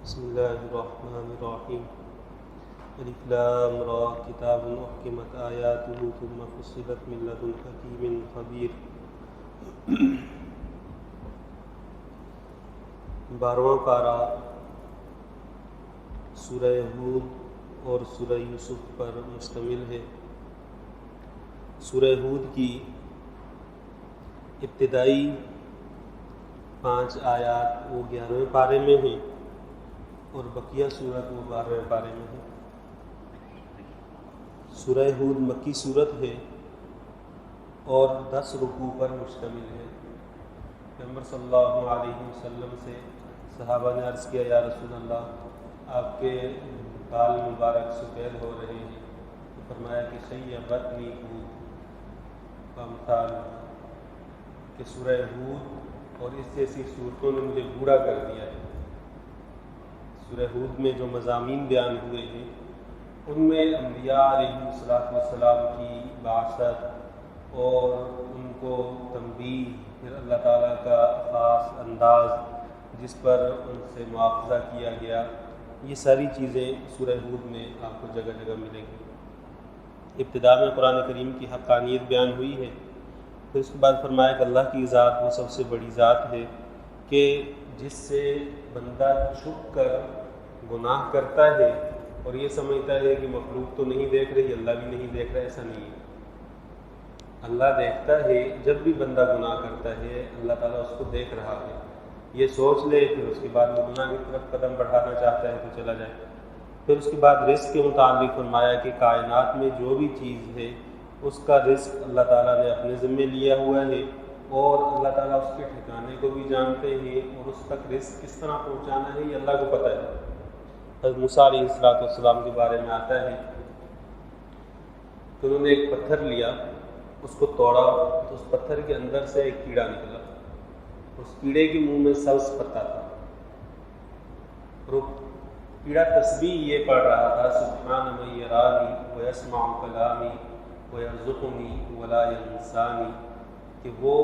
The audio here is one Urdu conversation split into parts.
بسم اللہ الرحمن الرحیم الف لام را کتاب احکمت آیاتہ ثم فصلت من لدن حکیم خبیر۔ 12واں پارہ سورہ ہود اور سورہ یوسف پر مشتمل ہے۔ سورہ ہود کی ابتدائی 5 آیات وہ 11ویں پارے میں ہیں اور بقیہ سورت وہ 12ویں پارے میں ہے۔ سورہ ہود مکی سورت ہے اور 10 رکوع پر مشتمل ہے۔ پیغمبر صلی اللہ علیہ وسلم سے صحابہ نے عرض کیا، یا رسول اللہ، آپ کے بال مبارک سفید ہو رہے ہیں، تو فرمایا کہ شیبتنی ہود وامثال، کہ سورہ ہود اور اس جیسی صورتوں نے مجھے بوڑھا کر دیا ہے۔ سورہ ہود میں جو مضامین بیان ہوئے ہیں ان میں انبیاء علیہ السلام کی بعثت اور ان کو تنبیہ، پھر اللہ تعالیٰ کا خاص انداز جس پر ان سے مواخذہ کیا گیا، یہ ساری چیزیں سورہ ہود میں آپ کو جگہ جگہ ملیں گی۔ ابتدا میں قرآن کریم کی حقانیت بیان ہوئی ہے، پھر اس کے بعد فرمایا کہ اللہ کی ذات وہ سب سے بڑی ذات ہے کہ جس سے بندہ چھپ کر گناہ کرتا ہے اور یہ سمجھتا ہے کہ مخلوق تو نہیں دیکھ رہی، اللہ بھی نہیں دیکھ رہا، ایسا نہیں ہے۔ اللہ دیکھتا ہے، جب بھی بندہ گناہ کرتا ہے اللہ تعالیٰ اس کو دیکھ رہا ہے، یہ سوچ لے، پھر اس کے بعد وہ گناہ کی طرف قدم بڑھانا چاہتا ہے تو چلا جائے۔ پھر اس کے بعد رزق کے متعلق فرمایا کہ کائنات میں جو بھی چیز ہے اس کا رزق اللہ تعالیٰ نے اپنے ذمے لیا ہوا ہے، اور اللہ تعالیٰ اس کے ٹھکانے کو بھی جانتے ہیں اور اس تک رزق کس طرح پہنچانا ہے یہ اللہ کو پتہ ہے۔ حضرت موسیٰ علیہ السلام کے بارے میں آتا ہے کہ انہوں نے ایک پتھر لیا، اس کو توڑا تو اس پتھر کے اندر سے ایک کیڑا نکلا، اس کیڑے کے منہ میں سبز پتا تھا، اور وہ کیڑا تسبیح یہ پڑھ رہا تھا، سبحان من یرانی ویسمع کلامی ویرزقنی ولا ینسانی، کہ وہ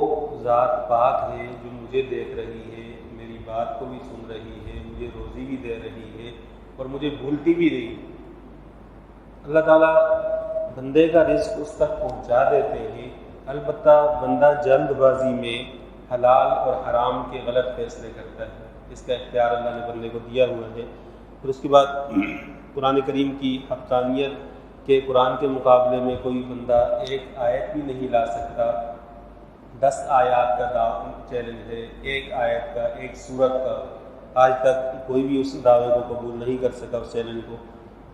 ذات پاک ہے جو مجھے دیکھ رہی ہے، میری بات کو بھی سن رہی ہے، مجھے روزی بھی دے رہی ہے اور مجھے بھولتی بھی رہی۔ اللہ تعالیٰ بندے کا رزق اس تک پہنچا دیتے ہیں، البتہ بندہ جلد بازی میں حلال اور حرام کے غلط فیصلے کرتا ہے، اس کا اختیار اللہ نے بندے کو دیا ہوا ہے۔ پھر اس کے بعد قرآن کریم کی حقانیت کہ قرآن کے مقابلے میں کوئی بندہ ایک آیت بھی نہیں لا سکتا، 10 آیات کا چیلنج ہے، ایک آیت کا، ایک سورت کا، آج تک کوئی بھی اس دعوے کو قبول نہیں کر سکا، اس چیلنج کو۔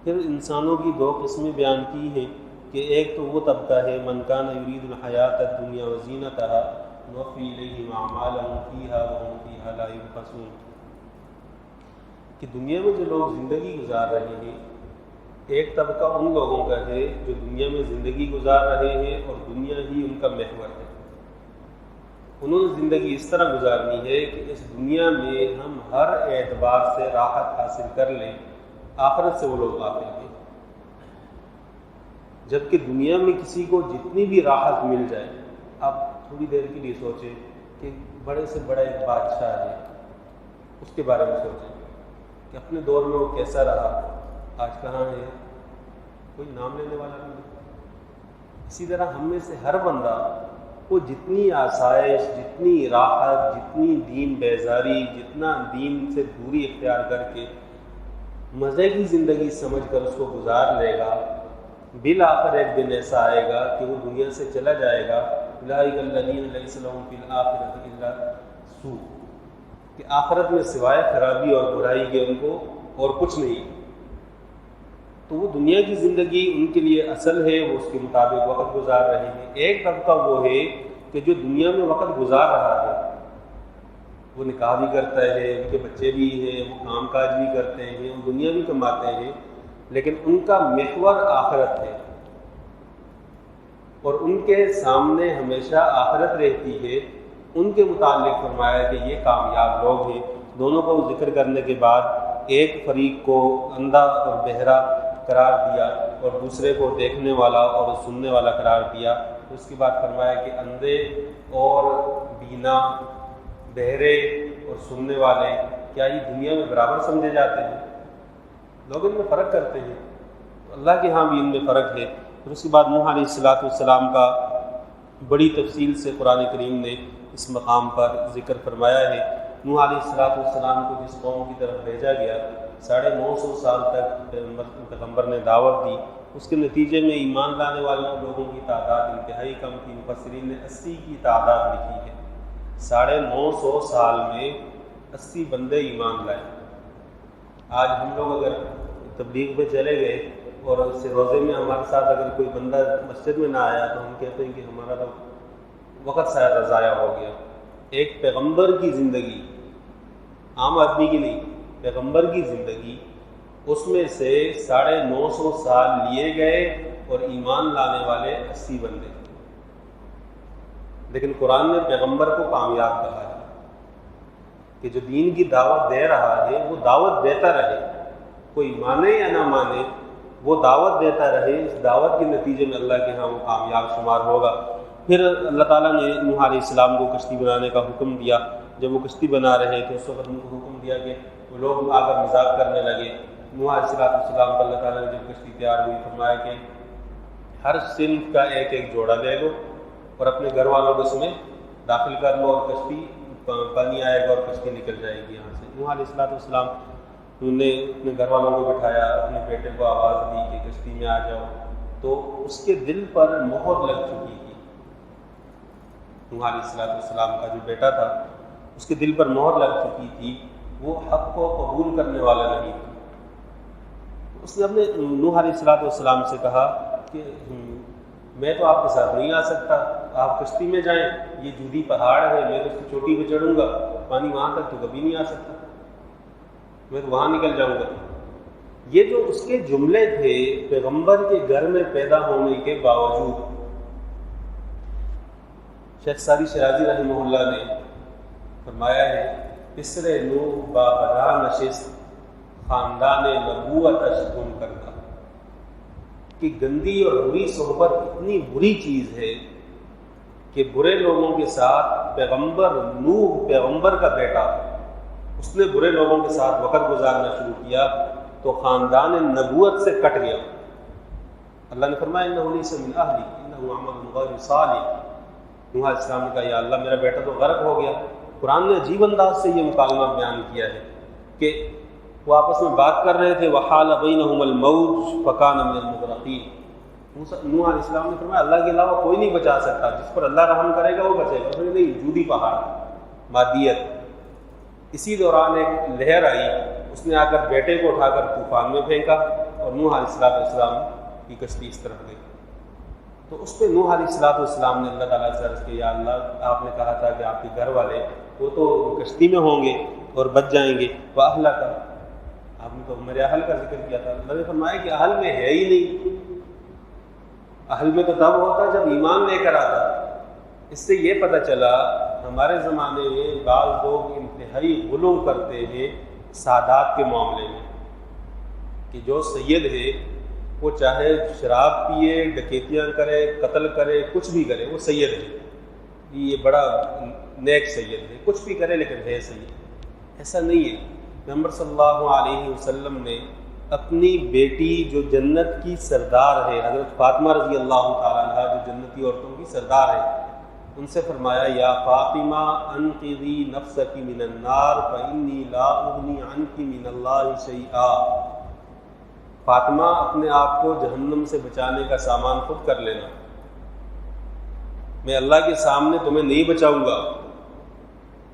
پھر انسانوں کی 2 قسمیں بیان کی ہیں کہ ایک تو وہ طبقہ ہے من کان یرید الحیات الدنیا وزینتہا نوفی الیہم اعمالہم فیہا وہم فیہا لا یبخسون، کہ دنیا میں جو لوگ زندگی گزار رہے ہیں، ایک طبقہ ان لوگوں کا ہے جو دنیا میں زندگی گزار رہے ہیں اور دنیا ہی ان کا محور ہے۔ انہوں نے زندگی اس طرح گزارنی ہے کہ اس دنیا میں ہم ہر اعتبار سے راحت حاصل کر لیں، آخرت سے وہ لوگ غافل ہیں۔ جبکہ دنیا میں کسی کو جتنی بھی راحت مل جائے، اب تھوڑی دیر کے لیے سوچیں کہ بڑے سے بڑا ایک بادشاہ ہے، اس کے بارے میں سوچیں کہ اپنے دور میں وہ کیسا رہا، آج کہاں ہے، کوئی نام لینے والا نہیں۔ اسی طرح ہم میں سے ہر بندہ وہ جتنی آسائش، جتنی راحت، جتنی دین بیزاری، جتنا دین سے دوری اختیار کر کے مزے کی زندگی سمجھ کر اس کو گزار لے گا، بالآخر ایک دن ایسا آئے گا کہ وہ دنیا سے چلا جائے گا، اولئک الذین لیس لہم فی الآخرۃ الا سوء، کہ آخرت میں سوائے خرابی اور برائی کے ان کو اور کچھ نہیں۔ تو وہ دنیا کی زندگی ان کے لیے اصل ہے، وہ اس کے مطابق وقت گزار رہے ہیں۔ ایک طبقہ وہ ہے کہ جو دنیا میں وقت گزار رہا ہے، وہ نکاح بھی کرتا ہے، ان کے بچے بھی ہیں، وہ کام کاج بھی کرتے ہیں، وہ دنیا بھی کماتے ہیں، لیکن ان کا محور آخرت ہے اور ان کے سامنے ہمیشہ آخرت رہتی ہے۔ ان کے متعلق فرمایا کہ یہ کامیاب لوگ ہیں۔ دونوں کو ذکر کرنے کے بعد ایک فریق کو اندھا اور بہرا قرار دیا اور دوسرے کو دیکھنے والا اور سننے والا قرار دیا۔ اس کے بعد فرمایا کہ اندھے اور بینا، بہرے اور سننے والے کیا یہ دنیا میں برابر سمجھے جاتے ہیں؟ لوگ ان میں فرق کرتے ہیں، تو اللہ کے ہاں بھی ان میں فرق ہے۔ پھر اس کے بعد نوح علیہ السلام کا بڑی تفصیل سے قرآن کریم نے اس مقام پر ذکر فرمایا ہے۔ نوح علیہ السلام کو جس قوم کی طرف بھیجا گیا، 950 سال تک پیغمبر نے دعوت دی، اس کے نتیجے میں ایمان لانے والوں لوگوں کی تعداد انتہائی کم تھی۔ مفسرین نے 80 کی تعداد لکھی ہے۔ 950 سال میں 80 بندے ایمان لائے۔ آج ہم لوگ اگر تبلیغ میں چلے گئے اور اس سے روزے میں ہمارے ساتھ اگر کوئی بندہ مسجد میں نہ آیا تو ہم کہتے ہیں کہ ہمارا تو وقت شاید ضائع ہو گیا۔ ایک پیغمبر کی زندگی، عام آدمی کی نہیں، پیغمبر کی زندگی، اس میں سے 950 سال لیے گئے اور ایمان لانے والے 80 بندے۔ لیکن قرآن نے پیغمبر کو کامیاب کہا ہے کہ جو دین کی دعوت دے رہا ہے وہ دعوت دیتا رہے، کوئی مانے یا نہ مانے، وہ دعوت دیتا رہے۔ اس دعوت کے نتیجے میں اللہ کے ہاں وہ کامیاب شمار ہوگا۔ پھر اللہ تعالیٰ نے نوح علیہ السلام کو کشتی بنانے کا حکم دیا۔ جب وہ کشتی بنا رہے تھے اس وقت ان کو حکم دیا کہ وہ لوگ آ کر مذاق کرنے لگے۔ نوح علیہ السلام کو اللہ تعالیٰ نے جب کشتی تیار ہوئی فرمایا کہ ہر صنف کا ایک ایک جوڑا لے لو اور اپنے گھر والوں کو اس میں داخل کر لو، اور کشتی پانی آئے گا اور کشتی نکل جائے گی یہاں سے۔ نوح علیہ السلام نے اپنے گھر والوں کو بٹھایا، اپنے بیٹے کو آواز دی کہ کشتی میں آ جاؤ، تو اس کے دل پر مہر لگ چکی تھی۔ نوح علیہ السلام کا جو بیٹا تھا اس کے دل پر مہر لگ چکی تھی، وہ حق کو قبول کرنے والا نہیں تھا۔ اس نے اپنے نوح علیہ السلام سے کہا کہ میں تو آپ کے ساتھ نہیں آ سکتا، آپ کشتی میں جائیں، یہ جودی پہاڑ ہے، میں تو اس کی چوٹی پہ چڑھوں گا، پانی وہاں تک تو کبھی نہیں آ سکتا، میں تو وہاں نکل جاؤں گا۔ یہ جو اس کے جملے تھے پیغمبر کے گھر میں پیدا ہونے کے باوجود، شیخ سعدی شیرازی رحمہ اللہ نے فرمایا ہے، پسر نوح با بدا نشست خاندان نبوت اشگن کرتا، کہ گندی اور بری صحبت اتنی بری چیز ہے کہ برے لوگوں کے ساتھ پیغمبر نوح پیغمبر کا بیٹا اس نے برے لوگوں کے ساتھ وقت گزارنا شروع کیا تو خاندان نبوت سے کٹ گیا۔ اللہ نے فرمایا انہ لیس من اہلی انہ عمل غیر صالح۔ نوح علیہ السلام نے کہا یا اللہ میرا بیٹا تو غرق ہو گیا۔ قرآن نے عجیب انداز سے یہ مکالمہ بیان کیا ہے کہ وہ آپس میں بات کر رہے تھے، وحال بینہم الموج فکان من المغرقین۔ نوح علیہ السلام نے فرمایا اللہ کے علاوہ کوئی نہیں بچا سکتا، جس پر اللہ رحم کرے گا وہ بچے گا۔ نہیں، جودی پہاڑ، مادیت۔ اسی دوران ایک لہر آئی، اس نے آ کر بیٹے کو اٹھا کر طوفان میں پھینکا اور نوح علیہ السلام کی کشتی اس طرف گئی۔ تو اس پہ نوح علیہ السلام نے اللہ تعالیٰ سے عرض کیا، یا اللہ آپ نے کہا تھا کہ آپ کے گھر والے وہ تو کشتی میں ہوں گے اور بچ جائیں گے، وہ اہلہ کا، آپ نے تو میرے اہل کا ذکر کیا تھا۔ اللہ نے فرمایا کہ اہل میں ہے ہی نہیں، اہل میں تو تب ہوتا جب ایمان لے کر آتا۔ اس سے یہ پتہ چلا ہمارے زمانے میں بعض لوگ انتہائی غلو کرتے ہیں سادات کے معاملے میں، کہ جو سید ہے وہ چاہے شراب پیے، ڈکیتیاں کرے، قتل کرے، کچھ بھی کرے، وہ سید ہے، یہ بڑا نیک سید ہے، کچھ بھی کرے لیکن ہے سید۔ ایسا نہیں ہے۔ پیغمبر صلی اللہ علیہ وسلم نے اپنی بیٹی جو جنت کی سردار ہے، حضرت فاطمہ رضی اللہ تعالیٰ عنہ جو جنتی عورتوں کی سردار ہے، ان سے فرمایا یا فاطمہ انقذی نفسک من النار فانی لا اغنی عنک من اللہ شیئا۔ فاطمہ اپنے آپ کو جہنم سے بچانے کا سامان خود کر لینا، میں اللہ کے سامنے تمہیں نہیں بچاؤں گا۔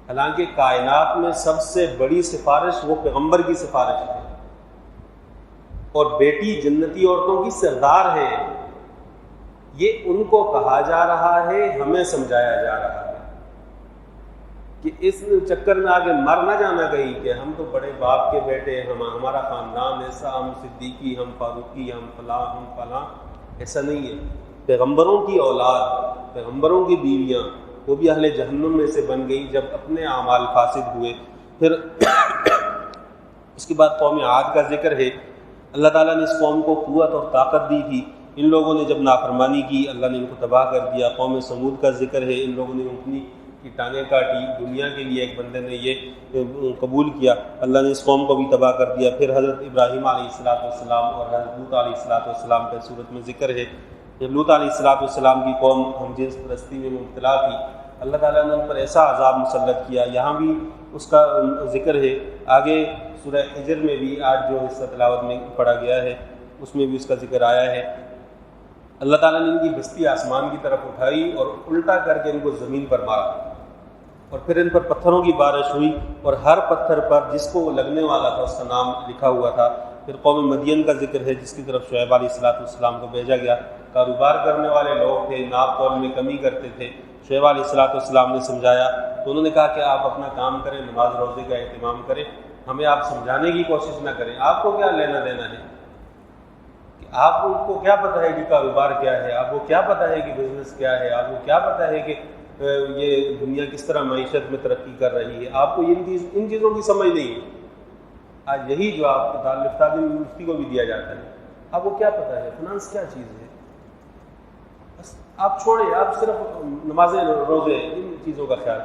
حالانکہ کائنات میں سب سے بڑی سفارش وہ پیغمبر کی سفارش ہے، اور بیٹی جنتی عورتوں کی سردار ہے، یہ ان کو کہا جا رہا ہے، ہمیں سمجھایا جا رہا ہے کہ اس چکر میں آگے مر نہ جانا کہیں کہ ہم تو بڑے باپ کے بیٹے، ہمارا خاندان ایسا، ہم صدیقی، ہم فاروقی، ہم فلاں، ہم فلاں۔ ایسا نہیں ہے۔ پیغمبروں کی اولاد، پیغمبروں کی بیویاں، وہ بھی اہل جہنم میں سے بن گئی جب اپنے اعمال فاسد ہوئے۔ پھر اس کے بعد قوم عاد کا ذکر ہے۔ اللہ تعالیٰ نے اس قوم کو قوت اور طاقت دی تھی، ان لوگوں نے جب نافرمانی کی اللہ نے ان کو تباہ کر دیا۔ قوم سمود کا ذکر ہے، ان لوگوں نے اپنی کی ٹانگیں کاٹی، دنیا کے لیے ایک بندے نے یہ قبول کیا، اللہ نے اس قوم کو بھی تباہ کر دیا۔ پھر حضرت ابراہیم علیہ السلام اور حضرت لوط علیہ السلام کا صورت میں ذکر ہے۔ جب لوط علیہ السلام کی قوم ہم جنس پرستی میں مبتلا تھی، اللہ تعالیٰ نے ان پر ایسا عذاب مسلط کیا، یہاں بھی اس کا ذکر ہے۔ آگے سورہ حجر میں بھی آج جو حصہ تلاوت میں پڑھا گیا ہے اس میں بھی اس کا ذکر آیا ہے۔ اللہ تعالیٰ نے ان کی بستی آسمان کی طرف اٹھائی اور الٹا کر کے ان کو زمین پر مارا، اور پھر ان پر پتھروں کی بارش ہوئی، اور ہر پتھر پر جس کو وہ لگنے والا تھا اس کا نام لکھا ہوا تھا۔ پھر قوم مدین کا ذکر ہے جس کی طرف شعیب علیہ السلام کو بھیجا گیا۔ کاروبار کرنے والے لوگ تھے، ناپ تول میں کمی کرتے تھے۔ شعیب علیہ السلام نے سمجھایا تو انہوں نے کہا کہ آپ اپنا کام کریں، نماز روزے کا اہتمام کریں، ہمیں آپ سمجھانے کی کوشش نہ کریں۔ آپ کو کیا لینا دینا ہے؟ کہ آپ کو کیا پتہ ہے کہ کاروبار کیا ہے؟ آپ کو کیا پتہ ہے کہ بزنس کیا ہے؟ آپ کو کیا پتہ ہے کہ یہ دنیا کس طرح معیشت میں ترقی کر رہی ہے؟ آپ کو ان چیزوں کی سمجھ نہیں ہے۔ آج یہی جو آپ کے تعلق تعلیم مفتی کو بھی دیا جاتا ہے، آپ کو کیا پتہ ہے فنانس کیا چیز ہے؟ بس آپ چھوڑیں، آپ صرف نمازیں روزے ان چیزوں کا خیال۔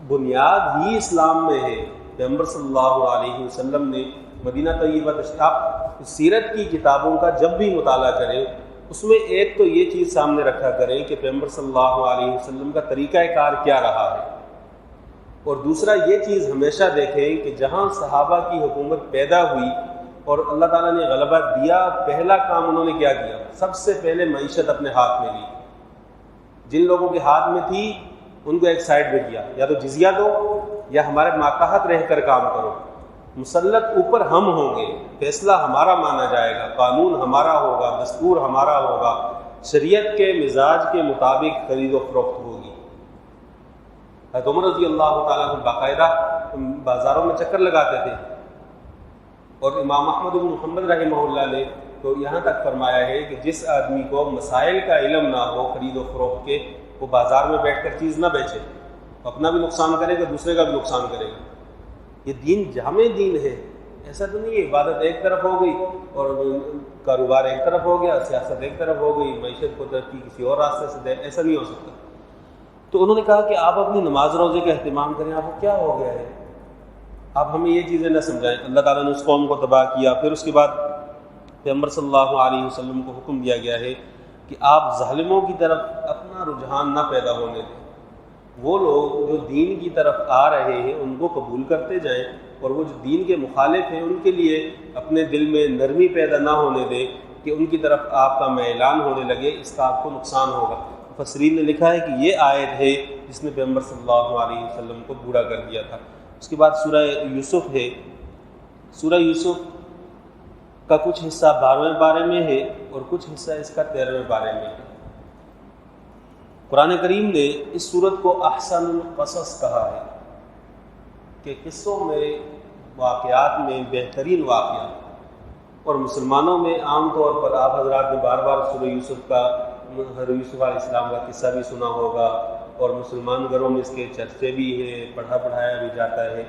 بنیاد ہی اسلام میں ہے۔ پیغمبر صلی اللہ علیہ وسلم نے مدینہ طیبہ آپ سیرت کی کتابوں کا جب بھی مطالعہ کریں اس میں ایک تو یہ چیز سامنے رکھا کریں کہ پیغمبر صلی اللہ علیہ وسلم کا طریقہ کار کیا رہا ہے، اور دوسرا یہ چیز ہمیشہ دیکھیں کہ جہاں صحابہ کی حکومت پیدا ہوئی اور اللہ تعالیٰ نے غلبہ دیا، پہلا کام انہوں نے کیا کیا؟ سب سے پہلے معیشت اپنے ہاتھ میں لی۔ جن لوگوں کے ہاتھ میں تھی ان کو ایک سائڈ میں کیا، یا تو جزیہ دو یا ہمارے ماتحت رہ کر کام کرو، مسلط اوپر ہم ہوں گے، فیصلہ ہمارا مانا جائے گا، قانون ہمارا ہوگا، دستور ہمارا ہوگا، شریعت کے مزاج کے مطابق خرید و فروخت ہوگی۔ حضرت عمر رضی اللہ تعالیٰ عنہ باقاعدہ بازاروں میں چکر لگاتے تھے، اور امام احمد بن محمد رحمہ اللہ نے تو یہاں تک فرمایا ہے کہ جس آدمی کو مسائل کا علم نہ ہو خرید و فروخت کے، وہ بازار میں بیٹھ کر چیز نہ بیچے، اپنا بھی نقصان کرے گا، دوسرے کا بھی نقصان کرے گا۔ یہ دین جامع دین ہے، ایسا تو نہیں ہے عبادت ایک طرف ہو گئی اور کاروبار ایک طرف ہو گیا، سیاست ایک طرف ہو گئی، معیشت کو ترقی کسی اور راستے سے دے، ایسا نہیں ہو سکتا۔ تو انہوں نے کہا کہ آپ اپنی نماز روزے کا اہتمام کریں، آپ کو کیا ہو گیا ہے؟ آپ ہمیں یہ چیزیں نہ سمجھائیں۔ اللہ تعالیٰ نے اس قوم کو تباہ کیا۔ پھر اس کے بعد پیغمبر صلی اللہ علیہ وسلم کو حکم دیا گیا ہے کہ آپ ظالموں کی طرف اپنا رجحان نہ پیدا ہونے دیں۔ وہ لوگ جو دین کی طرف آ رہے ہیں ان کو قبول کرتے جائیں، اور وہ جو دین کے مخالف ہیں ان کے لیے اپنے دل میں نرمی پیدا نہ ہونے دیں کہ ان کی طرف آپ کا میلان ہونے لگے، اس کا آپ کو نقصان ہوگا۔ مفسرین نے لکھا ہے کہ یہ آیت ہے جس نے پیغمبر صلی اللہ علیہ وسلم کو بوڑھا کر دیا تھا۔ اس کے بعد سورہ یوسف ہے۔ سورہ یوسف کا کچھ حصہ 12ویں پارے میں ہے اور کچھ حصہ اس کا 13ویں پارے میں ہے۔ قرآن کریم نے اس سورت کو احسن القصص کہا ہے کہ قصوں میں، واقعات میں بہترین واقعات، اور مسلمانوں میں عام طور پر آپ حضرات نے بار بار سورہ یوسف کا، حضرت یوسف علیہ السلام کا قصہ بھی سنا ہوگا، اور مسلمان گھروں میں اس کے چرچے بھی ہیں، پڑھایا بھی جاتا ہے۔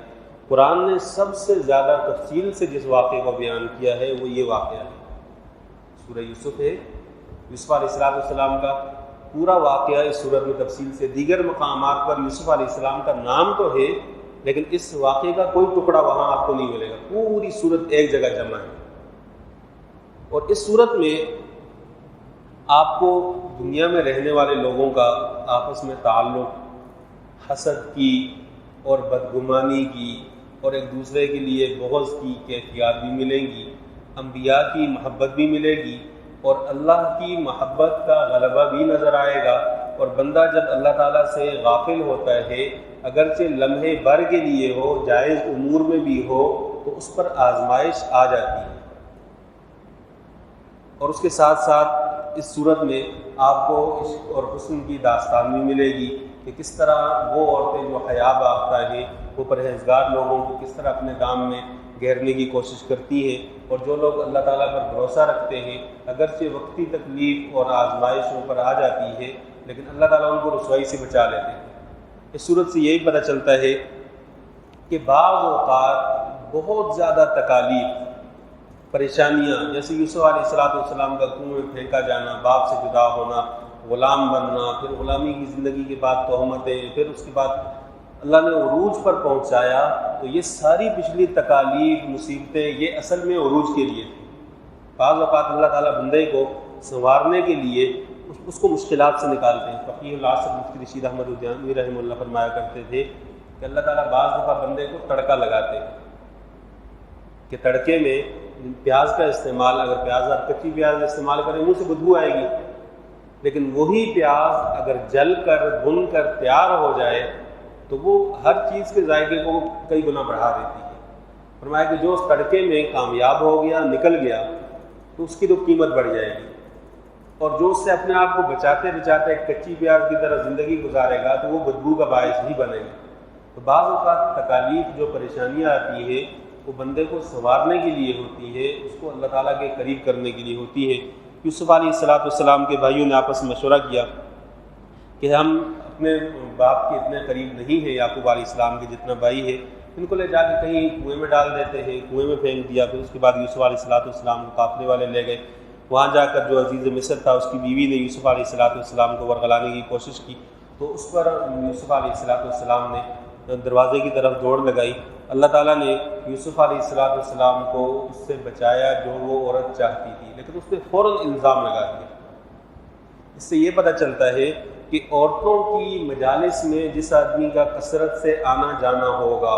قرآن نے سب سے زیادہ تفصیل سے جس واقعے کو بیان کیا ہے وہ یہ واقعہ ہے، سورہ یوسف ہے۔ یوسف علیہ السلام کا پورا واقعہ اس سورت میں تفصیل سے، دیگر مقامات پر یوسف علیہ السلام کا نام تو ہے لیکن اس واقعے کا کوئی ٹکڑا وہاں آپ کو نہیں ملے گا، پوری سورت ایک جگہ جمع ہے۔ اور اس سورت میں آپ کو دنیا میں رہنے والے لوگوں کا آپس میں تعلق، حسد کی اور بدگمانی کی اور ایک دوسرے کے لیے بغض کی کیفیات بھی ملیں گی، انبیاء کی محبت بھی ملے گی، اور اللہ کی محبت کا غلبہ بھی نظر آئے گا۔ اور بندہ جب اللہ تعالیٰ سے غافل ہوتا ہے، اگرچہ لمحے بھر کے لیے ہو، جائز امور میں بھی ہو، تو اس پر آزمائش آ جاتی ہے۔ اور اس کے ساتھ ساتھ اس صورت میں آپ کو عشق اور حسن کی داستان بھی ملے گی کہ کس طرح وہ عورتیں جو حیا بافتہ ہیں، وہ پرہیزگار لوگوں کو کس طرح اپنے دام میں گھیرنے کی کوشش کرتی ہیں، اور جو لوگ اللہ تعالیٰ پر بھروسہ رکھتے ہیں اگرچہ وقتی تکلیف اور آزمائشوں پر آ جاتی ہے لیکن اللہ تعالیٰ ان کو رسوائی سے بچا لیتے ہیں۔ اس صورت سے یہی پتہ چلتا ہے کہ بعض اوقات بہت زیادہ تکالیف، پریشانیاں، جیسے یوسف علیہ السلام کا کنویں میں پھینکا جانا، باپ سے جدا ہونا، غلام بننا، پھر غلامی کی زندگی کے بعد تہمتیں، پھر اس کے بعد اللہ نے عروج پر پہنچایا، تو یہ ساری پچھلی تکالیف مصیبتیں یہ اصل میں عروج کے لیے تھیں۔ بعض اوقات اللہ تعالیٰ بندے کو سنوارنے کے لیے اس کو مشکلات سے نکالتے ہیں۔ فقیہ العصر مفتی رشید احمد الدیانوی رحمہ اللہ فرمایا کرتے تھے کہ اللہ تعالیٰ بعض دفعہ بندے کو تڑکا لگاتے ہیں کہ تڑکے میں پیاز کا استعمال، اگر پیاز آپ کچی پیاز استعمال کریں منہ سے بدبو آئے گی، لیکن وہی پیاز اگر جل کر بھن کر تیار ہو جائے تو وہ ہر چیز کے ذائقے کو کئی گنا بڑھا دیتی ہے۔ فرمایا کہ جو اس تڑکے میں کامیاب ہو گیا، نکل گیا، تو اس کی تو قیمت بڑھ جائے گی، اور جو اس سے اپنے آپ کو بچاتے بچاتے ایک کچی پیاز کی طرح زندگی گزارے گا تو وہ بدبو کا باعث ہی بنے گا۔ تو بعض اوقات تکالیف جو پریشانیاں آتی ہے وہ بندے کو سنوارنے کے لیے ہوتی ہے، اس کو اللہ تعالیٰ کے قریب کرنے کے لیے ہوتی ہے۔ یوسف علیہ السلام کے بھائیوں نے آپس میں مشورہ کیا کہ ہم اپنے باپ کے اتنے قریب نہیں ہیں، یعقوب علیہ السلام کے جتنا بھائی ہے، ان کو لے جا کے کہیں کنویں میں ڈال دیتے ہیں۔ کنویں میں پھینک دیا۔ پھر اس کے بعد یوسف علیہ السلام کو قافلے والے لے گئے، وہاں جا کر جو عزیز مصر تھا اس کی بیوی نے یوسف علیہ السلام کو ورغلانے کی کوشش کی، تو اس پر یوسف علیہ السلام نے دروازے کی طرف دوڑ لگائی۔ اللہ تعالیٰ نے یوسف علیہ السلام کو اس سے بچایا جو وہ عورت چاہتی تھی، لیکن اس نے فوراً الزام لگا دیا۔ اس سے یہ پتہ چلتا ہے کہ عورتوں کی مجالس میں جس آدمی کا کثرت سے آنا جانا ہوگا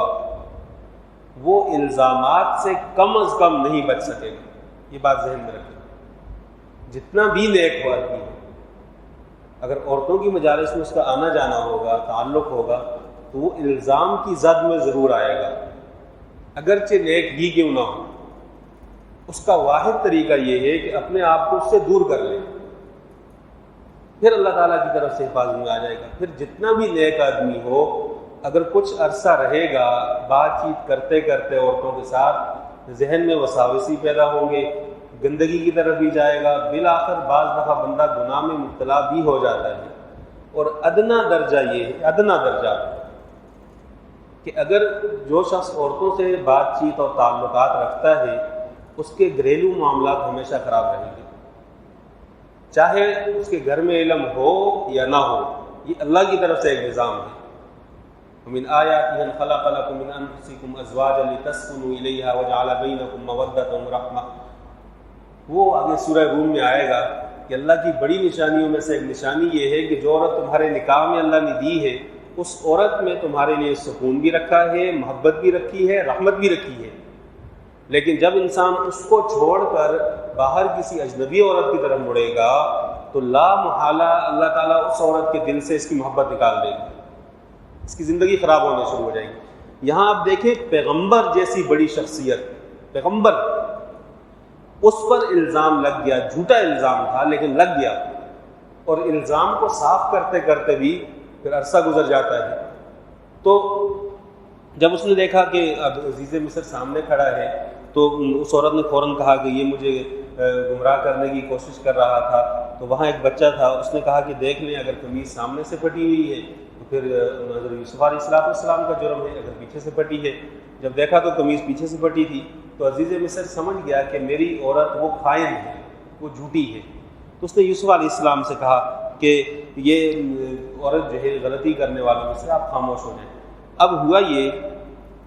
وہ الزامات سے کم از کم نہیں بچ سکے گا۔ یہ بات ذہن میں رکھیں، جتنا بھی نیک ہو آدمی ہو، اگر عورتوں کی مجالس میں اس کا آنا جانا ہوگا، تعلق ہوگا، تو وہ الزام کی زد میں ضرور آئے گا، اگرچہ نیک ہی کیوں نہ ہو۔ اس کا واحد طریقہ یہ ہے کہ اپنے آپ کو اس سے دور کر لے، پھر اللہ تعالیٰ کی طرف سے حفاظت میں آ جائے گا۔ پھر جتنا بھی نیک آدمی ہو، اگر کچھ عرصہ رہے گا بات چیت کرتے کرتے عورتوں کے ساتھ، ذہن میں وساوسی پیدا ہوں گے، گندگی کی طرف بھی جائے گا، بالآخر بعض دفعہ بندہ گناہ میں مبتلا بھی ہو جاتا ہے۔ اور ادنا درجہ یہ ہے، ادنا درجہ کہ اگر جو شخص عورتوں سے بات چیت اور تعلقات رکھتا ہے اس کے گھریلو معاملات ہمیشہ خراب رہیں گے، چاہے اس کے گھر میں علم ہو یا نہ ہو۔ یہ اللہ کی طرف سے ایک نظام ہے۔ وَمِنْ آيَاتِهِ أَنْ خَلَقَ لَكُم مِّنْ أَنفُسِكُمْ أَزْوَاجًا لِتَسْكُنُوا إِلَيْهَا وَجَعَلَ بَيْنَكُم مَّوَدَّةً وَرَحْمَةً۔ وہ آگے سورہ روم میں آئے گا کہ اللہ کی بڑی نشانیوں میں سے ایک نشانی یہ ہے کہ جو عورت تمہارے نکاح میں اللہ نے دی ہے، اس عورت میں تمہارے لیے سکون بھی رکھا ہے، محبت بھی رکھی ہے، رحمت بھی رکھی ہے۔ لیکن جب انسان اس کو چھوڑ کر باہر کسی اجنبی عورت کی طرف مڑے گا تو لا محالہ اللہ تعالیٰ اس عورت کے دل سے اس کی محبت نکال دے گی، اس کی زندگی خراب ہونے شروع ہو جائے گی۔ یہاں آپ دیکھیں پیغمبر جیسی بڑی شخصیت، پیغمبر، اس پر الزام لگ گیا، جھوٹا الزام تھا لیکن لگ گیا، اور الزام کو صاف کرتے کرتے بھی پھر عرصہ گزر جاتا ہے۔ تو جب اس نے دیکھا کہ اب عزیز مصر سامنے کھڑا ہے تو اس عورت نے فوراً کہا کہ یہ مجھے گمراہ کرنے کی کوشش کر رہا تھا۔ تو وہاں ایک بچہ تھا، اس نے کہا کہ دیکھ لیں اگر قمیص سامنے سے پھٹی ہوئی ہے تو پھر حضرت یوسف علیہ السلام کا جرم ہے، اگر پیچھے سے پھٹی ہے۔ جب دیکھا تو قمیص پیچھے سے پھٹی تھی، تو عزیز مصر سمجھ گیا کہ میری عورت وہ خائن ہے، وہ جھوٹی ہے۔ تو اس نے یوسف علیہ السلام سے کہا کہ یہ عورت جو ہے غلطی کرنے والوں میں سے، آپ خاموش ہو جائیں۔ اب ہوا یہ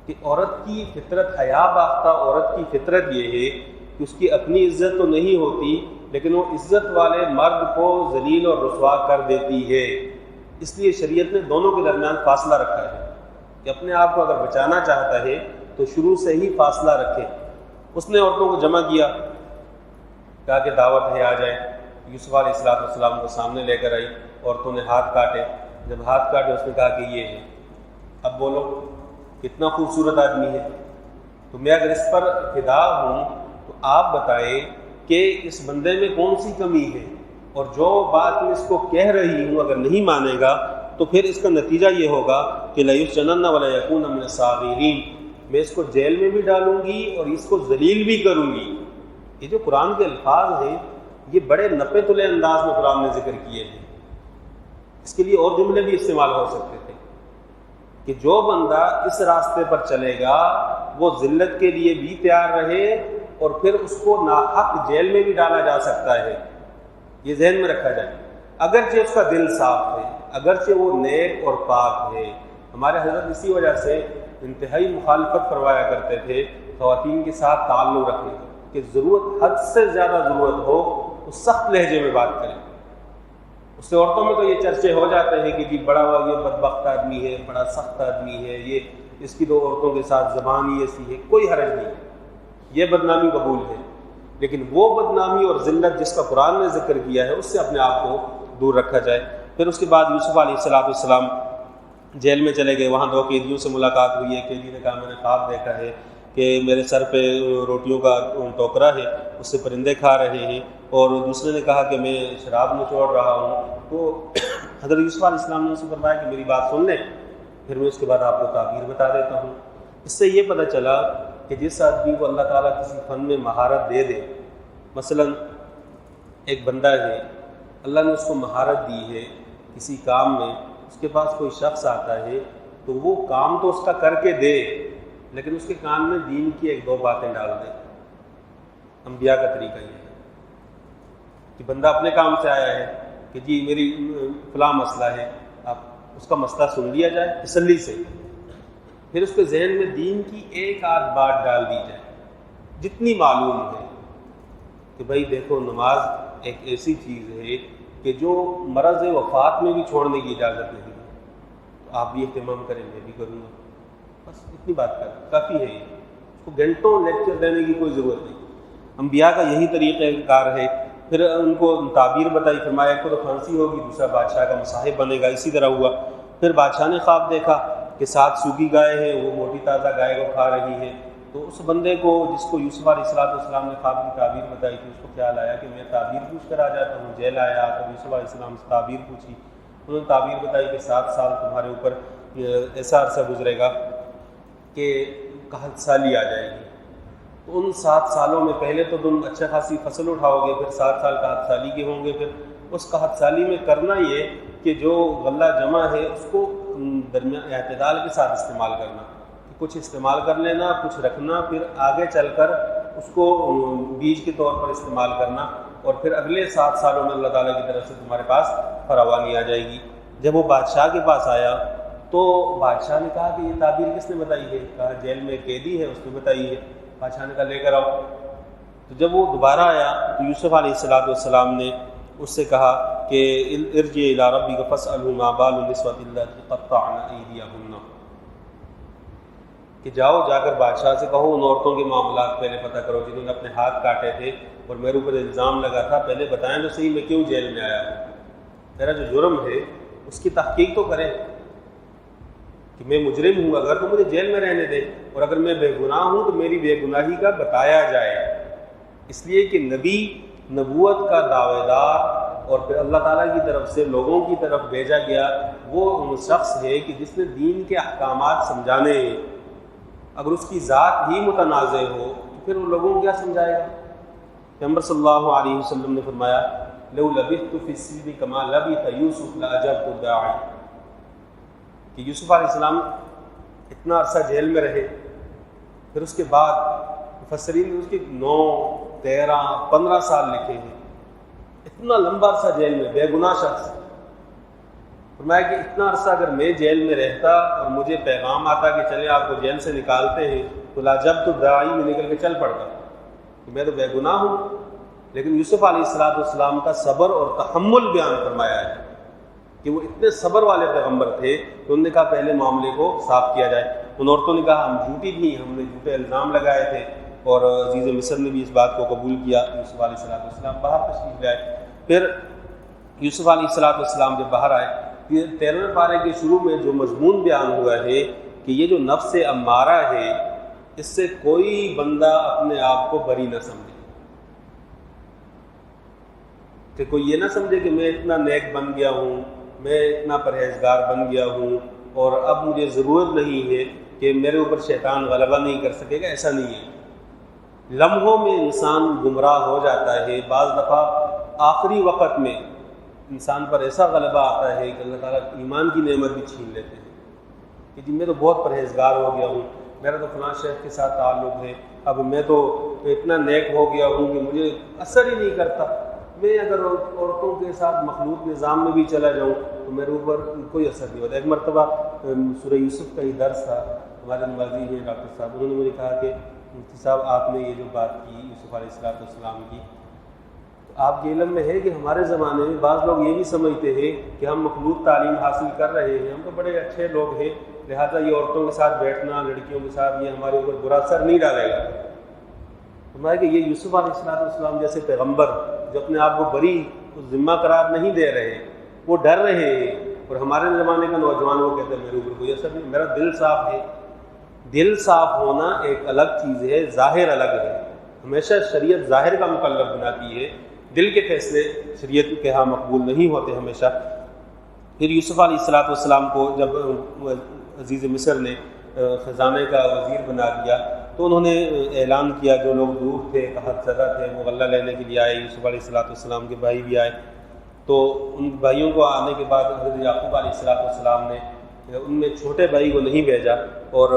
کہ عورت کی فطرت، حیا باختہ عورت کی فطرت یہ ہے کہ اس کی اپنی عزت تو نہیں ہوتی لیکن وہ عزت والے مرد کو ذلیل اور رسوا کر دیتی ہے۔ اس لیے شریعت نے دونوں کے درمیان فاصلہ رکھا ہے کہ اپنے آپ کو اگر بچانا چاہتا ہے تو شروع سے ہی فاصلہ رکھے۔ اس نے عورتوں کو جمع کیا، کہا کہ دعوت ہے آ جائیں۔ یوسف علیہ السلام کو سامنے لے کر آئی، عورتوں نے ہاتھ کاٹے۔ جب ہاتھ کاٹے اس نے کہا کہ یہ ہے، اب بولو کتنا خوبصورت آدمی ہے، تو میں اگر اس پر فدا ہوں تو آپ بتائیں کہ اس بندے میں کون سی کمی ہے، اور جو بات میں اس کو کہہ رہی ہوں اگر نہیں مانے گا تو پھر اس کا نتیجہ یہ ہوگا کہ لَيُسْجَنَنَّ وَلَا يَكُونَ مِنَ الصَّاغِرِينَ، میں اس کو جیل میں بھی ڈالوں گی اور اس کو ذلیل بھی کروں گی۔ یہ جو قرآن کے الفاظ ہیں یہ بڑے نپے تلے انداز میں قرآن نے ذکر کیے ہیں۔ اس کے لیے اور جملے بھی استعمال ہو سکتے تھے کہ جو بندہ اس راستے پر چلے گا وہ ذلت کے لیے بھی تیار رہے اور پھر اس کو ناحق جیل میں بھی ڈالا جا سکتا ہے، یہ ذہن میں رکھا جائے۔ اگرچہ اس کا دل صاف ہے، اگرچہ وہ نیک اور پاک ہے۔ ہمارے حضرت اسی وجہ سے انتہائی مخالفت فرمایا کرتے تھے خواتین کے ساتھ تعلق رکھنے کی، کہ ضرورت حد سے زیادہ ضرورت ہو تو سخت لہجے میں بات کریں۔ اس سے عورتوں میں تو یہ چرچے ہو جاتے ہیں کہ جی بڑا ہوا یہ بدبخت آدمی ہے، بڑا سخت آدمی ہے، یہ اس کی تو عورتوں کے ساتھ زبان ہی ایسی ہے، کوئی حرج نہیں، یہ بدنامی قبول ہے، لیکن وہ بدنامی اور ذلت جس کا قرآن نے ذکر کیا ہے اس سے اپنے آپ کو دور رکھا جائے۔ پھر اس کے بعد یوسف علیہ السلام جیل میں چلے گئے، وہاں 2 قیدیوں سے ملاقات ہوئی ہے۔ قیدی نے کہا میں نے خواب دیکھا ہے کہ میرے سر پہ روٹیوں کا ٹوکرا ہے، اس سے پرندے کھا رہے ہیں، اور دوسرے نے کہا کہ میں شراب نچوڑ رہا ہوں۔ تو حضرت یوسف علیہ السلام نے اسے فرمایا کہ میری بات سن لیں، پھر میں اس کے بعد آپ کو تعبیر بتا دیتا ہوں۔ اس سے یہ پتہ چلا کہ جس آدمی کو اللہ تعالیٰ کسی فن میں مہارت دے دے، مثلا ایک بندہ ہے اللہ نے اس کو مہارت دی ہے کسی کام میں، اس کے پاس کوئی شخص آتا ہے تو وہ کام تو اس کا کر کے دے، لیکن اس کے کان میں دین کی 1-2 باتیں ڈال دے۔ انبیاء کا طریقہ یہ ہے کہ بندہ اپنے کام سے آیا ہے کہ جی میری فلاں مسئلہ ہے، آپ اس کا مسئلہ سن لیا جائے تسلی سے، پھر اس کے ذہن میں دین کی 1-8 بات ڈال دی جائے جتنی معلوم ہے، کہ بھائی دیکھو نماز ایک ایسی چیز ہے کہ جو مرض وفات میں بھی چھوڑنے کی اجازت نہیں ہے، تو آپ بھی اہتمام کریں، میں بھی کروں گا، بس اتنی بات کریں کافی ہے۔ اس کو گھنٹوں لیکچر دینے کی کوئی ضرورت نہیں۔ انبیاء کا یہی طریقہ کار ہے۔ پھر ان کو تعبیر بتائی، فرمایا ایک کو تو پھانسی ہوگی، دوسرا بادشاہ کا مصاحب بنے گا، اسی طرح ہوا۔ پھر بادشاہ نے خواب دیکھا کہ 7 سوکھی گائے ہیں، وہ موٹی تازہ گائے کو کھا رہی ہے۔ تو اس بندے کو جس کو یوسف علیہ السلام نے خواب کی تعبیر بتائی تھی، اس کو خیال آیا کہ میں تعبیر پوچھ کر آ جاتا ہوں۔ جیل آیا تو یوسف علیہ السلام سے تعبیر پوچھی، انہوں نے تعبیر بتائی کہ 7 سال تمہارے اوپر ایسا عرصہ گزرے گا کہ قحط سالی آ جائے گی۔ تو ان 7 سالوں میں پہلے تو تم اچھا خاصی فصل اٹھاؤ گے، پھر 7 سال قحط سالی کے ہوں گے۔ پھر اس قحط سالی میں کرنا یہ کہ جو غلہ جمع ہے اس کو درمیان اعتدال کے ساتھ استعمال کرنا، کچھ استعمال کر لینا، کچھ رکھنا، پھر آگے چل کر اس کو بیج کے طور پر استعمال کرنا، اور پھر اگلے 7 سالوں میں اللہ تعالیٰ کی طرف سے تمہارے پاس فراوانی آ جائے گی۔ جب وہ بادشاہ کے پاس آیا تو بادشاہ نے کہا کہ یہ تعبیر کس نے بتائی ہے؟ کہا جیل میں قیدی ہے، اس نے بتائی ہے۔ بادشاہ نے کہا لے کر آؤ۔ تو جب وہ دوبارہ آیا تو یوسف علیہ السلام نے اس سے کہا کہ ارجع الی ربک فاسألہ ما بال النسوۃ اللتی قطعن ایدیہن، کہ جاؤ جا کر بادشاہ سے کہو ان عورتوں کے معاملات پہلے پتہ کرو جنہوں نے اپنے ہاتھ کاٹے تھے اور میرے اوپر الزام لگا تھا، پہلے بتائیں تو صحیح میں کیوں جیل میں آیا ہوں، میرا جو جرم ہے اس کی تحقیق تو کریں کہ میں مجرم ہوں، اگر تو مجھے جیل میں رہنے دیں، اور اگر میں بے گناہ ہوں تو میری بے گناہی کا بتایا جائے۔ اس لیے کہ نبی نبوت کا دعوے دار اور پھر اللہ تعالیٰ کی طرف سے لوگوں کی طرف بھیجا گیا وہ شخص ہے کہ جس نے دین کے احکامات سمجھانے ہیں۔ اگر اس کی ذات ہی متنازع ہو تو پھر وہ لوگوں کو کیا سمجھائے گا؟ پیغمبر صلی اللہ علیہ وسلم نے فرمایا لو لبثت فی السجن کما لبث یوسف لاجبت الداعی، کہ یوسف علیہ السلام اتنا عرصہ جیل میں رہے، پھر اس کے بعد مفسرین نے اس کے 9، 13، 15 سال لکھے ہیں، اتنا لمبا عرصہ جیل میں، بے گناہ شخص۔ فرمایا کہ اتنا عرصہ اگر میں جیل میں رہتا اور مجھے پیغام آتا کہ چلے آپ کو جیل سے نکالتے ہیں تو لاجبت الداعی میں نکل کے چل پڑتا کہ میں تو بے گناہ ہوں۔ لیکن یوسف علیہ السلام کا صبر اور تحمل بیان فرمایا ہے کہ وہ اتنے صبر والے پیغمبر تھے کہ انہوں نے کہا پہلے معاملے کو صاف کیا جائے۔ ان عورتوں نے کہا ہم جھوٹی تھیں، ہم نے جھوٹے الزام لگائے تھے، اور عزیز مصر نے بھی اس بات کو قبول کیا۔ یوسف علیہ السلام باہر تشریف لائے۔ پھر یوسف علیہ السلام جب باہر آئے، 13ویں پارے کے شروع میں جو مضمون بیان ہوا ہے کہ یہ جو نفس امارہ ہے اس سے کوئی بندہ اپنے آپ کو بری نہ سمجھے، کہ کوئی یہ نہ سمجھے کہ میں اتنا نیک بن گیا ہوں، میں اتنا پرہیزگار بن گیا ہوں اور اب مجھے ضرورت نہیں ہے کہ میرے اوپر شیطان غلبہ نہیں کر سکے گا، ایسا نہیں ہے۔ لمحوں میں انسان گمراہ ہو جاتا ہے، بعض دفعہ آخری وقت میں انسان پر ایسا غلبہ آتا ہے کہ اللہ تعالیٰ ایمان کی نعمت بھی چھین لیتے ہیں کہ جی میں تو بہت پرہیزگار ہو گیا ہوں، میرا تو فلاں شیخ کے ساتھ تعلق ہے، اب میں تو اتنا نیک ہو گیا ہوں کہ مجھے اثر ہی نہیں کرتا، میں اگر عورتوں کے ساتھ مخلوط نظام میں بھی چلا جاؤں تو میرے اوپر کوئی اثر نہیں ہوتا. ایک مرتبہ سورہ یوسف کا ہی درس تھا, ہمارے نمازی ہیں ڈاکٹر صاحب, انہوں نے مجھے کہا کہ مفتی صاحب آپ نے یہ جو بات کی یوسف علیہ السلام کی, تو آپ کے علم میں ہے کہ ہمارے زمانے میں بعض لوگ یہ بھی سمجھتے ہیں کہ ہم مخلوط تعلیم حاصل کر رہے ہیں, ہم تو بڑے اچھے لوگ ہیں, لہٰذا یہ عورتوں کے ساتھ بیٹھنا, لڑکیوں کے ساتھ, یہ ہمارے اوپر برا اثر نہیں ڈالے گا. ہمارے کہ یہ یوسف علیہ السلام جیسے پیغمبر جو اپنے آپ کو بری ذمہ قرار نہیں دے رہے, وہ ڈر رہے ہیں, اور ہمارے زمانے کا نوجوان وہ کہتے ہیں میرے اوپر کوئی اثر نہیں, میرا دل صاف ہے. دل صاف ہونا ایک الگ چیز ہے, ظاہر الگ ہے. ہمیشہ شریعت ظاہر کا مکلف بناتی ہے, دل کے فیصلے شریعت کے ہاں مقبول نہیں ہوتے ہمیشہ. پھر یوسف علیہ السلام کو جب عزیز مصر نے خزانے کا وزیر بنا دیا تو انہوں نے اعلان کیا, جو لوگ دور تھے, قحط زدہ تھے, وہ غلہ لینے کے لیے آئے. یوسف علیہ السلام کے بھائی بھی آئے, تو ان بھائیوں کو آنے کے بعد حضرت یعقوب علیہ السلام نے ان میں چھوٹے بھائی کو نہیں بھیجا اور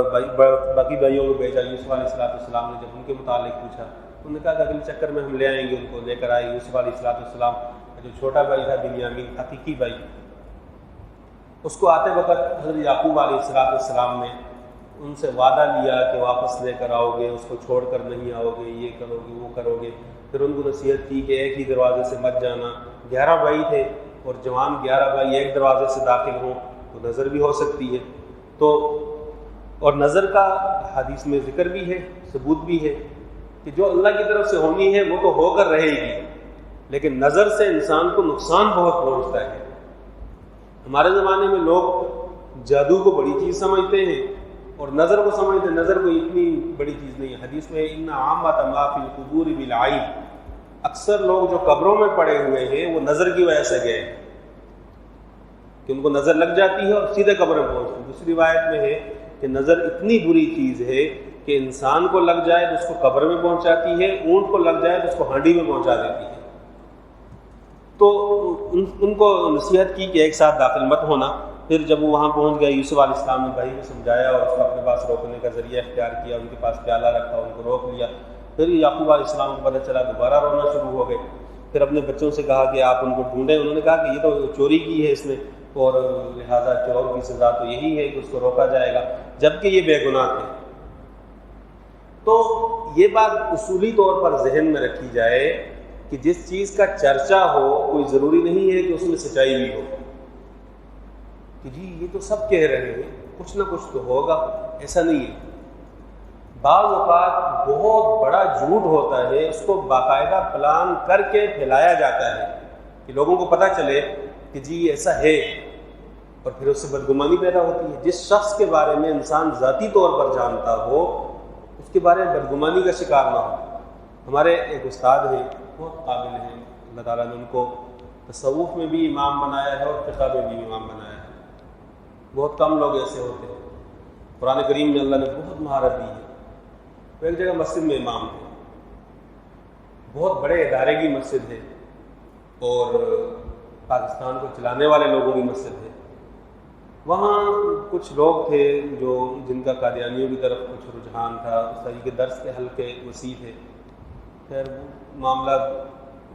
باقی بھائیوں کو بھیجا. یوسف علیہ السلام نے جب ان کے متعلق پوچھا, انہوں نے کہا کہ اگلے چکر میں ہم لے آئیں گے. ان کو لے کر آئے. یوسف علیہ السلام جو چھوٹا بھائی تھا بنیامین, حقیقی بھائی, اس کو آتے وقت حضرت یعقوب علیہ السلام نے ان سے وعدہ لیا کہ واپس لے کر آؤ گے, اس کو چھوڑ کر نہیں آؤ گے, یہ کرو گے, وہ کرو گے. پھر ان کو نصیحت کی کہ ایک ہی دروازے سے مت جانا. 11 بھائی تھے اور جوان 11 بھائی ایک دروازے سے داخل ہوں تو نظر بھی ہو سکتی ہے. تو اور نظر کا حدیث میں ذکر بھی ہے, ثبوت بھی ہے کہ جو اللہ کی طرف سے ہونی ہے وہ تو ہو کر رہے گی, لیکن نظر سے انسان کو نقصان بہت پہنچتا ہے. ہمارے زمانے میں لوگ جادو کو بڑی چیز سمجھتے ہیں اور نظر کو سمجھتے ہیں, نظر کوئی اتنی بڑی چیز نہیں ہے. حدیث میں ان عامۃ ما فی القبور بالعین, اکثر لوگ جو قبروں میں پڑے ہوئے ہیں وہ نظر کی وجہ سے گئے کہ ان کو نظر لگ جاتی ہے اور سیدھے قبر میں پہنچتے ہیں. دوسری روایت میں ہے کہ نظر اتنی بری چیز ہے کہ انسان کو لگ جائے تو اس کو قبر میں پہنچاتی ہے, اونٹ کو لگ جائے تو اس کو ہانڈی میں پہنچا دیتی ہے. تو ان کو نصیحت کی کہ ایک ساتھ داخل مت ہونا. پھر جب وہ وہاں پہنچ گئے, یوسف علیہ السلام نے بھائی کو سمجھایا اور اس کو اپنے پاس روکنے کا ذریعہ اختیار کیا. ان کے پاس پیالہ رکھا, ان کو روک لیا. پھر یعقوب علیہ السلام کو پتہ چلا, دوبارہ رونا شروع ہو گئے. پھر اپنے بچوں سے کہا کہ آپ ان کو ڈھونڈیں. انہوں نے کہا کہ یہ تو چوری کی ہے اس نے, اور لہٰذا چور کی سزا تو یہی ہے کہ اس کو روکا جائے گا, جبکہ یہ بے گناہ تھے. تو یہ بات اصولی طور پر ذہن میں رکھی جائے کہ جس چیز کا چرچا ہو کوئی ضروری نہیں ہے کہ اس میں سچائی بھی ہو, کہ جی یہ تو سب کہہ رہے ہیں, کچھ نہ کچھ تو ہوگا. ایسا نہیں ہے. بعض اوقات بہت بڑا جھوٹ ہوتا ہے, اس کو باقاعدہ پلان کر کے پھیلایا جاتا ہے کہ لوگوں کو پتہ چلے کہ جی ایسا ہے, اور پھر اس سے بدگمانی پیدا ہوتی ہے. جس شخص کے بارے میں انسان ذاتی طور پر جانتا ہو اس کے بارے میں بدگمانی کا شکار نہ ہو. ہمارے ایک استاد ہیں, بہت قابل ہیں, اللہ تعالیٰ نے ان کو تصوف میں بھی امام بنایا ہے اور فقہ میں بھی امام بنایا ہے. بہت کم لوگ ایسے ہوتے ہیں. قرآن کریم میں اللہ نے بہت مہارت دی ہے. وہ ایک جگہ مسجد میں امام ہے, بہت بڑے ادارے کی مسجد ہے اور پاکستان کو چلانے والے لوگوں کی مسجد ہے. وہاں کچھ لوگ تھے جو جن کا قادیانیوں کی طرف کچھ رجحان تھا, اس طرح کے درس کے حلقے وسیع تھے. خیر معاملہ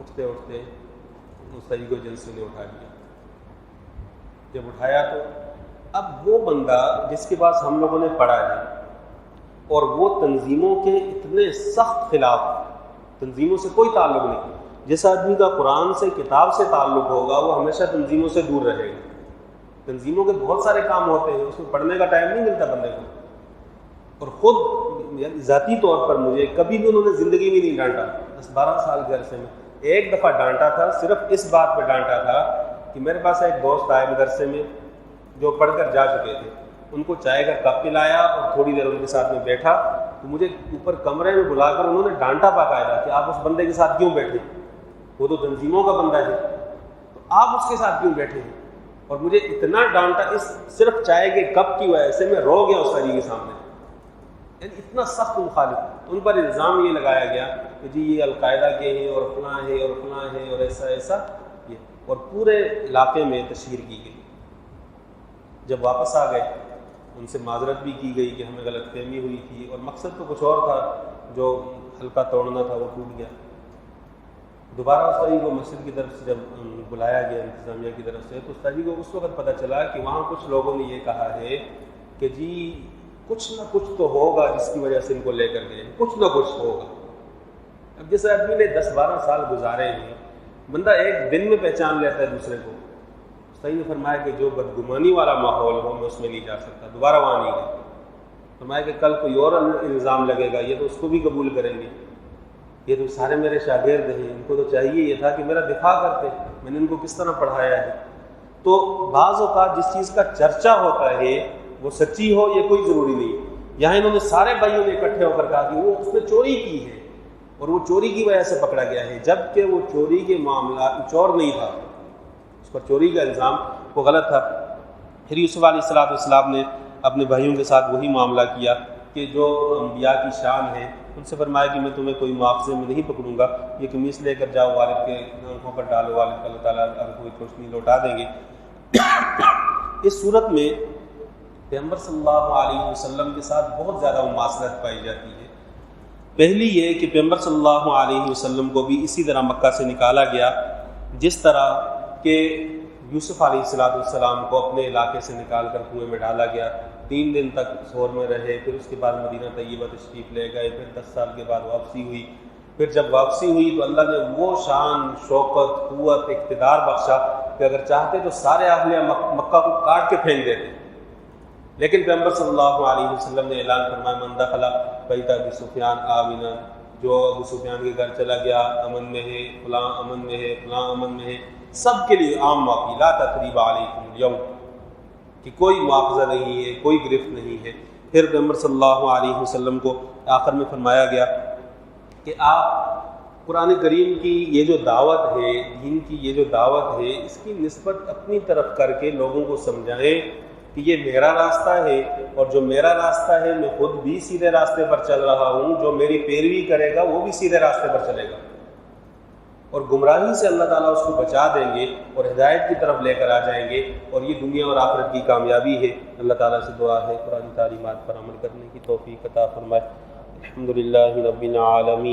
اٹھتے اٹھتے اس طرح کو جلسے نے اٹھا لیا. جب اٹھایا تو اب وہ بندہ جس کے پاس ہم لوگوں نے پڑھا ہے اور وہ تنظیموں کے اتنے سخت خلاف, تنظیموں سے کوئی تعلق نہیں. جس آدمی کا قرآن سے کتاب سے تعلق ہوگا وہ ہمیشہ تنظیموں سے دور رہے گا. تنظیموں کے بہت سارے کام ہوتے ہیں, اس میں پڑھنے کا ٹائم نہیں ملتا بندے کو. اور خود ذاتی طور پر مجھے کبھی بھی انہوں نے زندگی میں نہیں ڈانٹا. 10-12 سال کے عرصے میں ایک دفعہ ڈانٹا تھا, صرف اس بات پہ ڈانٹا تھا کہ میرے پاس ایک دوست آئے مدرسے میں جو پڑھ کر جا چکے تھے. ان کو چائے کا کپ پلایا اور تھوڑی دیر ان کے ساتھ میں بیٹھا تو مجھے اوپر کمرے میں بلا کر انہوں نے ڈانٹا باقاعدہ کہ آپ اس بندے کے ساتھ کیوں بیٹھے, وہ تو تنظیموں کا بندہ ہے, تو آپ اس کے ساتھ کیوں بیٹھے ہیں. اور مجھے اتنا ڈانٹا اس صرف چائے کے کپ کی وجہ سے, میں رو گیا اس کے سامنے. یعنی اتنا سخت مخالف. ان پر الزام یہ لگایا گیا کہ جی یہ القاعدہ کے ہیں اور فلاں ہے اور فلاں ہے اور ایسا ایسا یہ, اور پورے علاقے میں تشہیر کی گئی. جب واپس آ گئے ان سے معذرت بھی کی گئی کہ ہمیں غلط فہمی ہوئی تھی اور مقصد تو کچھ اور تھا, جو حلقہ توڑنا تھا وہ ٹوٹ گیا. دوبارہ استاذی کو مسجد کی طرف سے جب بلایا گیا انتظامیہ کی طرف سے، تو استاذی کو اس وقت پتہ چلا کہ وہاں کچھ لوگوں نے یہ کہا ہے کہ جی کچھ نہ کچھ تو ہوگا جس کی وجہ سے ان کو لے کر گئے، کچھ نہ کچھ ہوگا۔ اب جس آدمی نے 10-12 سال گزارے ہیں، بندہ ایک دن میں پہچان لیتا ہے دوسرے کو۔ استاذی نے فرمایا کہ جو بدگمانی والا ماحول ہو میں اس میں نہیں جا سکتا، دوبارہ وہاں نہیں گیا۔ فرمایا کہ کل کوئی اور الزام لگے گا، یہ تو اس کو بھی قبول کریں گے، یہ تو سارے میرے شاگرد ہیں، ان کو تو چاہیے یہ تھا کہ میرا دفاع کرتے، میں نے ان کو کس طرح پڑھایا ہے۔ تو بعض اوقات جس چیز کا چرچا ہوتا ہے وہ سچی ہو یہ کوئی ضروری نہیں۔ یہاں انہوں نے سارے بھائیوں نے اکٹھے ہو کر کہا کہ وہ اس نے چوری کی ہے اور وہ چوری کی وجہ سے پکڑا گیا ہے، جبکہ وہ چوری کے معاملات چور نہیں تھا، اس پر چوری کا الزام وہ غلط تھا۔ پھر یوسف علیہ السلام نے اپنے بھائیوں کے ساتھ وہی معاملہ کیا کہ جو انبیاء کی شان ہے، ان سے فرمایا کہ میں تمہیں کوئی مواخذے میں نہیں پکڑوں گا، یہ قمیص لے کر جاؤ والد کے آنکھوں پر ڈالو، والد اللہ تعالیٰ کوئی روشنی لوٹا دیں گے۔ اس صورت میں پیغمبر صلی اللہ علیہ وسلم کے ساتھ بہت زیادہ مماثلت پائی جاتی ہے۔ پہلی یہ کہ پیغمبر صلی اللہ علیہ وسلم کو بھی اسی طرح مکہ سے نکالا گیا جس طرح کہ یوسف علیہ السلام کو اپنے علاقے سے نکال کر کنویں میں ڈالا گیا، 3 دن تک سور میں رہے، پھر اس کے بعد مدینہ طیبہ تشریف لے گئے، پھر 10 سال کے بعد واپسی ہوئی۔ پھر جب واپسی ہوئی تو اللہ نے وہ شان، شوکت، قوت، اقتدار بخشا کہ اگر چاہتے تو سارے اہل مکہ کو کاٹ کے پھینک دیتے، لیکن پیغمبر صلی اللہ علیہ وسلم نے اعلان فرمایا من دخل بیت ابی سفیان آمنا، جو ابو سفیان کے گھر چلا گیا امن میں ہے، فلاں امن میں ہے، فلاں امن میں ہے، سب کے لیے عام معافی، لا تثریب علیکم اليوم، کہ کوئی مواخذہ نہیں ہے، کوئی گرفت نہیں ہے۔ پھر پیغمبر صلی اللہ علیہ وسلم کو آخر میں فرمایا گیا کہ آپ قرآن کریم کی یہ جو دعوت ہے، دین کی یہ جو دعوت ہے، اس کی نسبت اپنی طرف کر کے لوگوں کو سمجھائیں کہ یہ میرا راستہ ہے، اور جو میرا راستہ ہے میں خود بھی سیدھے راستے پر چل رہا ہوں، جو میری پیروی کرے گا وہ بھی سیدھے راستے پر چلے گا، اور گمراہی سے اللہ تعالیٰ اس کو بچا دیں گے اور ہدایت کی طرف لے کر آ جائیں گے، اور یہ دنیا اور آخرت کی کامیابی ہے۔ اللہ تعالیٰ سے دعا ہے قرآن تعلیمات پر عمل کرنے کی توفیق عطا فرمائے۔ الحمدللہ رب العالمین۔